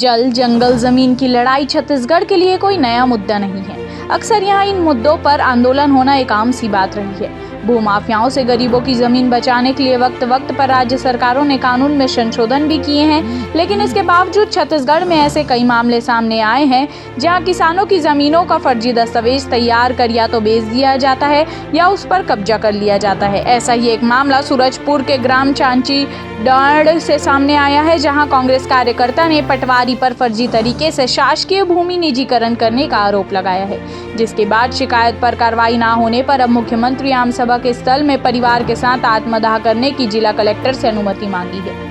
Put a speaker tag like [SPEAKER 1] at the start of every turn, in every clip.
[SPEAKER 1] जल जंगल जमीन की लड़ाई छत्तीसगढ़ के लिए कोई नया मुद्दा नहीं है। अक्सर यहाँ इन मुद्दों पर आंदोलन होना एक आम सी बात रही है। भूमाफियाओं से गरीबों की जमीन बचाने के लिए वक्त वक्त पर राज्य सरकारों ने कानून में संशोधन भी किए हैं, लेकिन इसके बावजूद छत्तीसगढ़ में ऐसे कई मामले सामने आए हैं जहां किसानों की जमीनों का फर्जी दस्तावेज तैयार कर या तो बेच दिया जाता है या उस पर कब्जा कर लिया जाता है। ऐसा ही एक मामला सूरजपुर के ग्राम चांची डांड से सामने आया है, जहां कांग्रेस कार्यकर्ता ने पटवारी पर फर्जी तरीके से शासकीय भूमि निजीकरण करने का आरोप लगाया है, जिसके बाद शिकायत पर कार्रवाई न होने पर अब मुख्यमंत्री आम सभा के स्थल में परिवार के साथ आत्मदाह करने की जिला कलेक्टर से अनुमति मांगी है।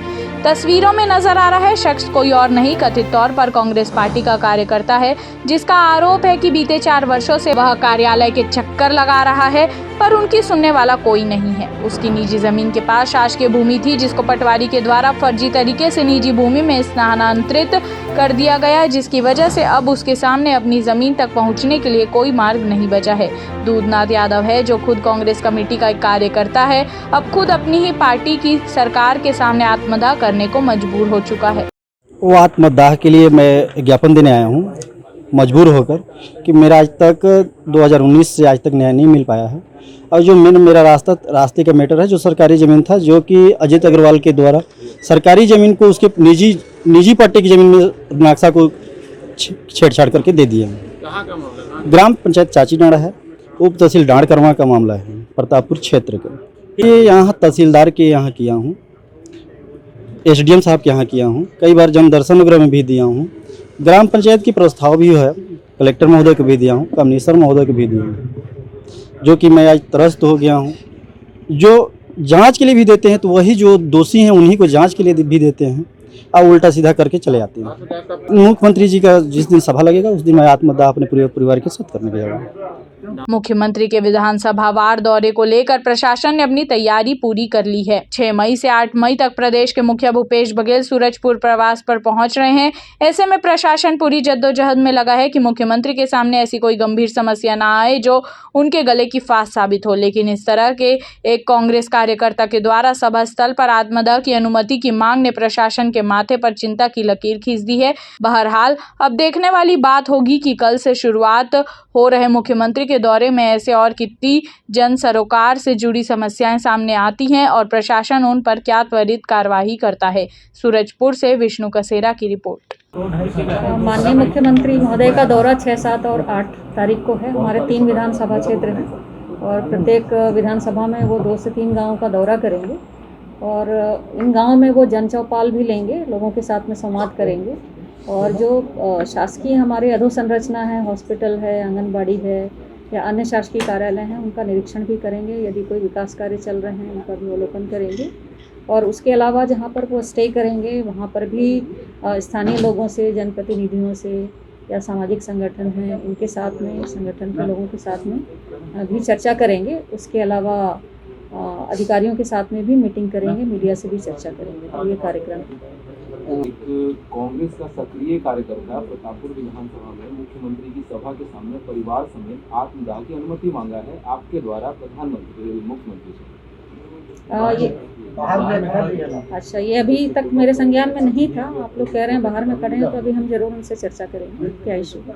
[SPEAKER 1] तस्वीरों में नजर आ रहा है शख्स कोई और नहीं, कथित तौर पर कांग्रेस पार्टी का कार्यकर्ता है, जिसका आरोप है कि बीते 4 वर्षों से वह कार्यालय के चक्कर लगा रहा है, पर उनकी सुनने वाला कोई नहीं है। उसकी निजी जमीन के पास शासकीय भूमि थी, जिसको पटवारी के द्वारा फर्जी तरीके से निजी भूमि में स्थानांतरित कर दिया गया, जिसकी वजह से अब उसके सामने अपनी जमीन तक पहुंचने के लिए कोई मार्ग नहीं बचा है। दूधनाथ यादव है, जो खुद कांग्रेस कमेटी का एक कार्यकर्ता है, अब खुद अपनी ही पार्टी की सरकार के सामने आत्मदाह करने को मजबूर हो चुका है।
[SPEAKER 2] वो आत्मदाह के लिए मैं ज्ञापन देने आया हूँ, मजबूर होकर कि मेरा आज तक 2019 से आज तक न्याय नहीं मिल पाया है। और जो मेरा रास्ते का मैटर है, जो सरकारी ज़मीन था, जो कि अजित अग्रवाल के द्वारा सरकारी ज़मीन को उसके निजी पार्टी की ज़मीन में नक्शा को छेड़छाड़ करके दे दिया है। ग्राम पंचायत चाची डांड है, उप तहसील डांड करवा का मामला है, प्रतापपुर क्षेत्र का। ये यहाँ तहसीलदार के यहाँ किया हूँ, एसडीएम साहब के यहाँ किया हूँ, कई बार जन दर्शन वगैरह में भी दिया हूँ। ग्राम पंचायत की प्रस्ताव भी है, कलेक्टर महोदय को भी दिया हूँ, कमिश्नर महोदय को भी दिया हूँ, जो कि मैं आज त्रस्त हो गया हूँ। जो जांच के लिए भी देते हैं तो वही जो दोषी हैं उन्हीं को जांच के लिए भी देते हैं और उल्टा सीधा करके चले जाते हैं। मुख्यमंत्री जी का जिस दिन सभा लगेगा उस दिन मैं आत्मदाह अपने पूरे परिवार के साथ करने जा रहा हूँ।
[SPEAKER 1] मुख्यमंत्री के विधानसभा वार दौरे को लेकर प्रशासन ने अपनी तैयारी पूरी कर ली है। 6 मई से 8 मई तक प्रदेश के मुखिया भूपेश बघेल सूरजपुर प्रवास पर पहुंच रहे हैं। ऐसे में प्रशासन पूरी जद्दोजहद में लगा है कि मुख्यमंत्री के सामने ऐसी कोई गंभीर समस्या ना आए जो उनके गले की फांस साबित हो। लेकिन इस तरह के एक कांग्रेस कार्यकर्ता के द्वारा सभा स्थल पर आत्मदाह की अनुमति की मांग ने प्रशासन के माथे पर चिंता की लकीर खींच दी है। बहरहाल अब देखने वाली बात होगी कि कल से शुरुआत हो रहे मुख्यमंत्री के दौरे में ऐसे और कितनी जन सरोकार से जुड़ी समस्याएं सामने आती हैं और प्रशासन उन पर क्या त्वरित कार्यवाही करता है। सूरजपुर से विष्णु कसेरा की रिपोर्ट।
[SPEAKER 3] माननीय मुख्यमंत्री महोदय का दौरा 6, 7 और 8 तारीख को है। हमारे 3 विधानसभा क्षेत्र हैं और प्रत्येक विधानसभा में वो 2 से 3 गाँव का दौरा करेंगे और इन गाँव में वो जन चौपाल भी लेंगे, लोगों के साथ में संवाद करेंगे और जो शासकीय हमारे अधोसंरचना है, हॉस्पिटल है, आंगनबाड़ी है या अन्य शासकीय कार्यालय हैं, उनका निरीक्षण भी करेंगे। यदि कोई विकास कार्य चल रहे हैं उनका भी अवलोकन करेंगे और उसके अलावा जहाँ पर वो स्टे करेंगे वहाँ पर भी स्थानीय लोगों से, जनप्रतिनिधियों से या सामाजिक संगठन हैं इनके साथ में, संगठन के लोगों के साथ में भी चर्चा करेंगे। उसके अलावा अधिकारियों के साथ में भी मीटिंग करेंगे, मीडिया से भी चर्चा करेंगे। तो ये कार्यक्रम
[SPEAKER 4] कांग्रेस का सक्रिय कार्यकर्ता प्रतापपुर विधानसभा में मुख्यमंत्री की सभा के सामने परिवार समेत आत्मदाह की अनुमति मांगा है आपके द्वारा मुख्यमंत्री से।
[SPEAKER 3] अच्छा, ये अभी तक मेरे संज्ञान में नहीं था। आप लोग कह रहे हैं बाहर में खड़े हैं, तो अभी हम जरूर उनसे चर्चा करेंगे क्या इशू है।